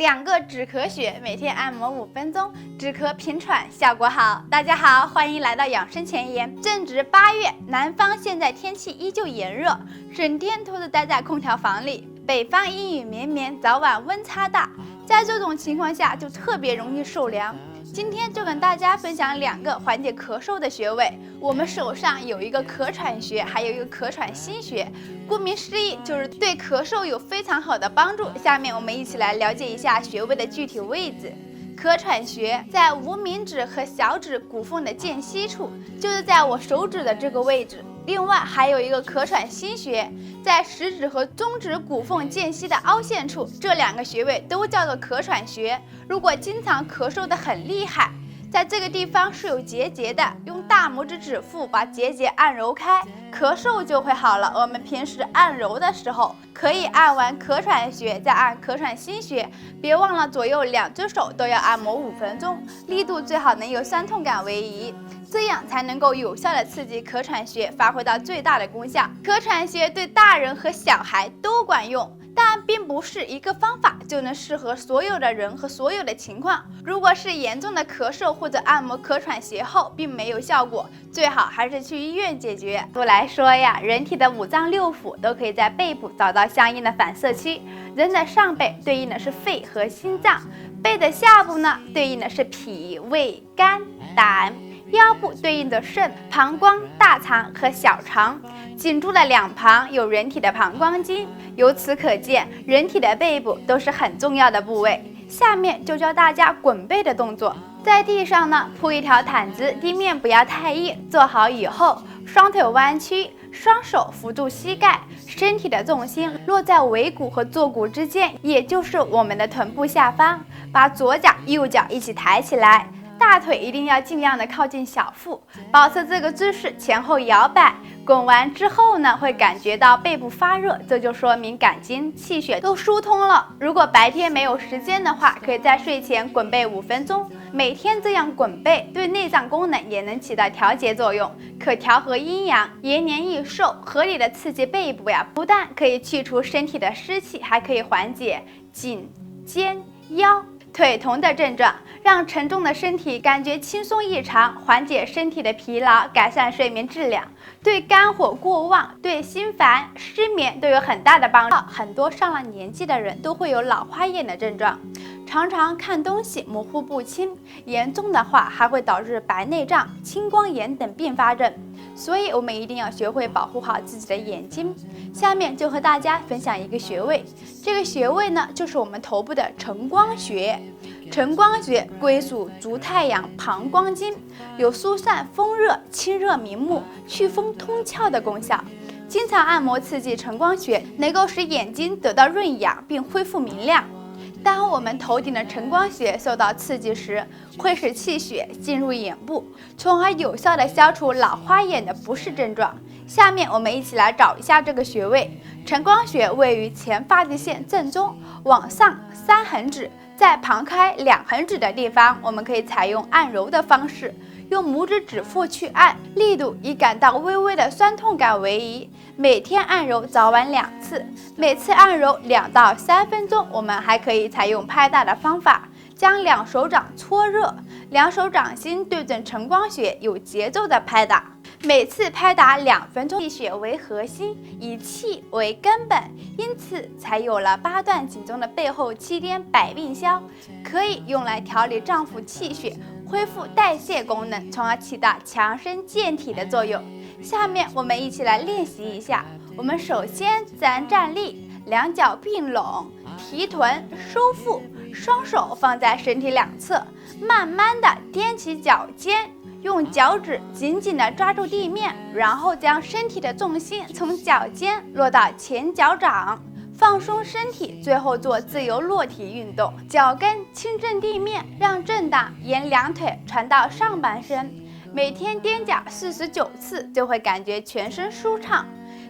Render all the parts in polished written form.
2个止咳穴，每天按摩5分钟，止咳平喘效果好。大家好，欢迎来到养生前沿。正值8月，南方现在天气依旧炎热，整天都是待在空调房里。北方阴雨绵绵，早晚温差大，在这种情况下就特别容易受凉。今天就跟大家分享2个缓解咳嗽的穴位。我们手上有一个咳喘穴，还有一个咳喘心穴，顾名思义就是对咳嗽有非常好的帮助。下面我们一起来了解一下穴位的具体位置。咳喘穴在无名指和小指骨缝的间隙处，就是在我手指的这个位置。另外还有一个咳喘心穴，在食指和中指骨缝间隙的凹陷处，这2个穴位都叫做咳喘穴。如果经常咳嗽得很厉害，在这个地方是有结节的，用大拇指指腹把结节按揉开，咳嗽就会好了。我们平时按揉的时候，可以按完咳喘穴再按咳喘心穴，别忘了左右2只手都要按摩5分钟，力度最好能有酸痛感为宜，这样才能够有效的刺激咳喘穴发挥到最大的功效。咳喘穴对大人和小孩都管用，但并不是一个方法就能适合所有的人和所有的情况。如果是严重的咳嗽或者按摩咳喘穴后并没有效果，最好还是去医院解决。不来说呀，人体的5脏6腑都可以在背部找到相应的反射区。人的上背对应的是肺和心脏，背的下部呢对应的是脾、胃、肝、胆，腰部对应的肾、膀胱、大肠和小肠，颈柱的两旁有人体的膀胱经。由此可见，人体的背部都是很重要的部位。下面就教大家滚背的动作。在地上呢铺一条毯子，地面不要太硬。坐好以后，双腿弯曲，双手扶住膝盖，身体的重心落在尾骨和坐骨之间，也就是我们的臀部下方。把左脚右脚一起抬起来，大腿一定要尽量的靠近小腹，保持这个姿势前后摇摆。滚完之后呢，会感觉到背部发热，这就说明肝经气血都疏通了。如果白天没有时间的话，可以在睡前滚背5分钟。每天这样滚背，对内脏功能也能起到调节作用，可调和阴阳，延年益寿。合理的刺激背部呀，不但可以去除身体的湿气，还可以缓解颈、肩、腰、腿痛的症状，让沉重的身体感觉轻松异常，缓解身体的疲劳，改善睡眠质量，对肝火过旺、对心烦、失眠都有很大的帮助。很多上了年纪的人都会有老花眼的症状，常常看东西模糊不清，严重的话还会导致白内障、青光眼等并发症。所以我们一定要学会保护好自己的眼睛。下面就和大家分享一个穴位，这个穴位呢就是我们头部的承光穴。承光穴归属足太阳膀胱经，有疏散风热、清热明目、祛风通窍的功效。经常按摩刺激承光穴，能够使眼睛得到润养并恢复明亮。当我们头顶的承光穴受到刺激时，会使气血进入眼部，从而有效地消除老花眼的不适症状。下面我们一起来找一下这个穴位。承光穴位于前发际线正中，往上3横指，在旁开2横指的地方，我们可以采用按揉的方式，用拇指指腹去按，力度以感到微微的酸痛感为宜。每天按揉早晚2次，每次按揉2到3分钟。我们还可以采用拍打的方法，将2手掌搓热，2手掌心对准承光穴，有节奏的拍打。每次拍打2分钟，气血为核心，以气为根本，因此才有了8段锦中的背后7颠百病消，可以用来调理脏腑气血，恢复代谢功能，从而起到强身健体的作用。下面我们一起来练习一下。我们首先自然站立，2脚并拢，提臀收腹，双手放在身体2侧，慢慢的踮起脚尖，用脚趾紧紧地抓住地面，然后将身体的重心从脚尖落到前脚掌，放松身体，最后做自由落体运动。脚跟轻震地面，让震荡沿2腿传到上半身。每天踮脚49次，就会感觉全身舒畅。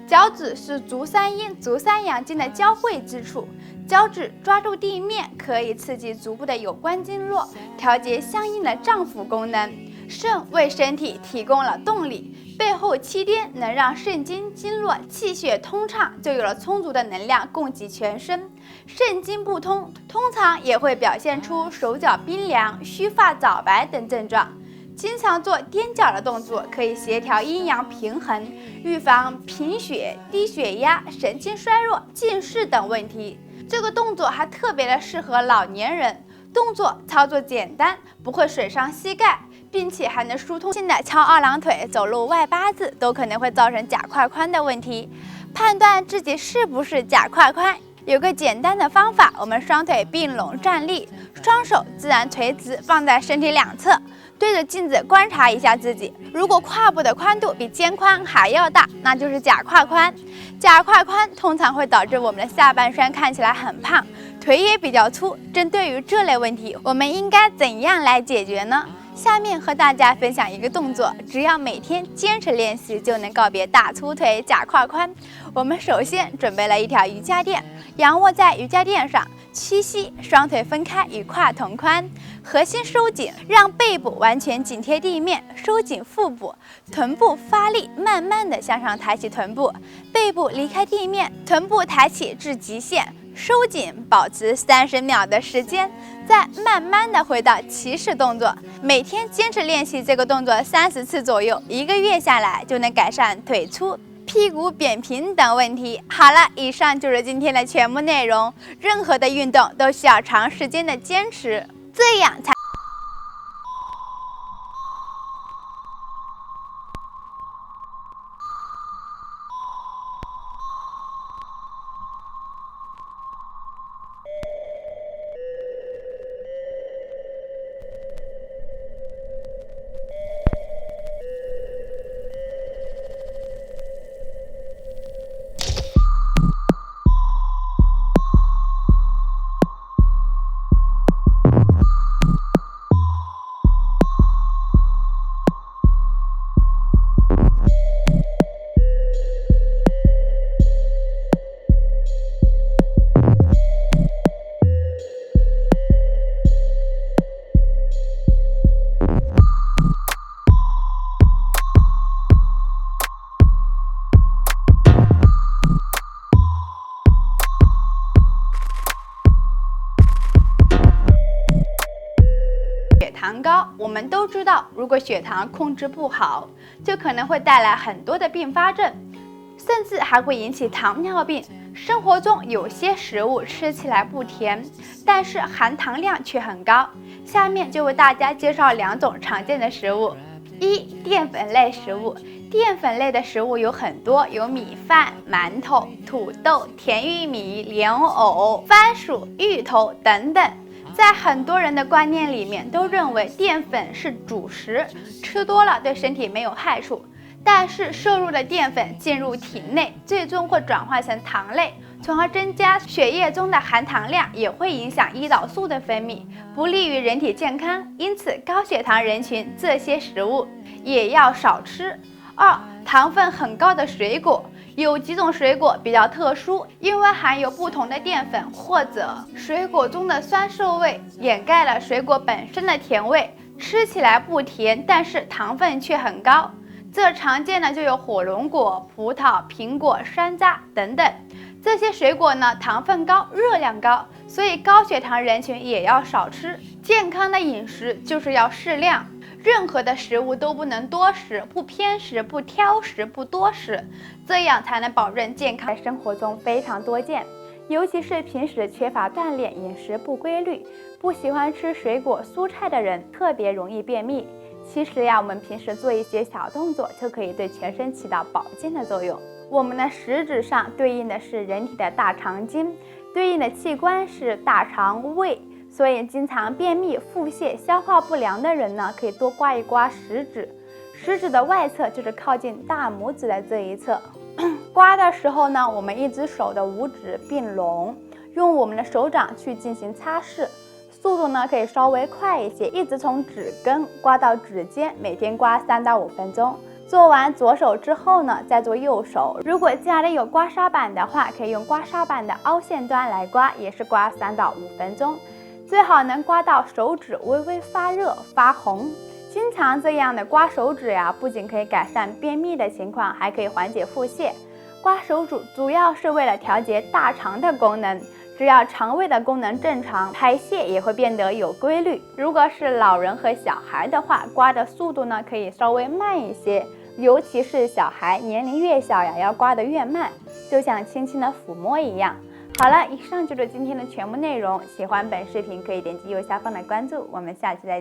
脚趾是足三阴、足三阳经的交汇之处，脚趾抓住地面，可以刺激足部的有关经络，调节相应的脏腑功能。肾为身体提供了动力，背后7颠能让肾经经络气血通畅，就有了充足的能量供给全身。肾经不通，通常也会表现出手脚冰凉、须发早白等症状。经常做踮脚的动作，可以协调阴阳平衡，预防贫血、低血压、神经衰弱、近视等问题。这个动作还特别的适合老年人，动作操作简单，不会损伤膝盖，并且还能疏通。现在翘二郎腿、走路外八字都可能会造成甲块宽的问题。判断自己是不是甲块宽，有个简单的方法，我们双腿并拢站立，双手自然垂直放在身体两侧，对着镜子观察一下自己。如果胯部的宽度比肩宽还要大，那就是甲块宽。甲块宽通常会导致我们的下半身看起来很胖，腿也比较粗。针对于这类问题，我们应该怎样来解决呢？下面和大家分享一个动作，只要每天坚持练习，就能告别大粗腿、甲块宽。我们首先准备了一条瑜伽垫，仰卧在瑜伽垫上，屈膝，双腿分开，与胯同宽，核心收紧，让背部完全紧贴地面，收紧腹部，臀部发力，慢慢的向上抬起臀部，背部离开地面，臀部抬起至极限，收紧，保持30秒的时间，再慢慢的回到起始动作。每天坚持练习这个动作30次左右，1个月下来就能改善腿粗、屁股扁平等问题。好了，以上就是今天的全部内容。任何的运动都需要长时间的坚持，这样才糖高，我们都知道，如果血糖控制不好，就可能会带来很多的并发症，甚至还会引起糖尿病。生活中有些食物吃起来不甜，但是含糖量却很高。下面就为大家介绍2种常见的食物。1. 淀粉类食物。淀粉类的食物有很多，有米饭、馒头、土豆、甜玉米、莲藕、番薯、芋头等等。在很多人的观念里面，都认为淀粉是主食，吃多了对身体没有害处。但是摄入的淀粉进入体内，最终会转化成糖类，从而增加血液中的含糖量，也会影响胰岛素的分泌，不利于人体健康。因此，高血糖人群这些食物也要少吃。2. 糖分很高的水果。有几种水果比较特殊，因为含有不同的淀粉，或者水果中的酸涩味掩盖了水果本身的甜味，吃起来不甜，但是糖分却很高。这常见的就有火龙果、葡萄、苹果、山楂等等。这些水果呢，糖分高，热量高，所以高血糖人群也要少吃。健康的饮食就是要适量。任何的食物都不能多食，不偏食，不挑食，不多食，这样才能保证健康。在生活中非常多见，尤其是平时缺乏锻炼、饮食不规律、不喜欢吃水果蔬菜的人，特别容易便秘。其实呀，我们平时做一些小动作，就可以对全身起到保健的作用。我们的食指上对应的是人体的大肠经，对应的器官是大肠胃。所以经常便秘、腹泻、消化不良的人呢，可以多刮一刮食指。食指的外侧就是靠近大拇指的这一侧。刮的时候呢，我们一只手的五指并拢，用我们的手掌去进行擦拭，速度呢可以稍微快一些，一直从指根刮到指尖，每天刮3到5分钟。做完左手之后呢，再做右手。如果家里有刮痧板的话，可以用刮痧板的凹陷端来刮，也是刮3到5分钟。最好能刮到手指微微发热发红，经常这样的刮手指呀，不仅可以改善便秘的情况，还可以缓解腹泻。刮手指主要是为了调节大肠的功能，只要肠胃的功能正常，排泄也会变得有规律。如果是老人和小孩的话，刮的速度呢可以稍微慢一些，尤其是小孩，年龄越小呀，要刮得越慢，就像轻轻的抚摸一样。好了，以上就是今天的全部内容。喜欢本视频可以点击右下方的关注，我们下期再见。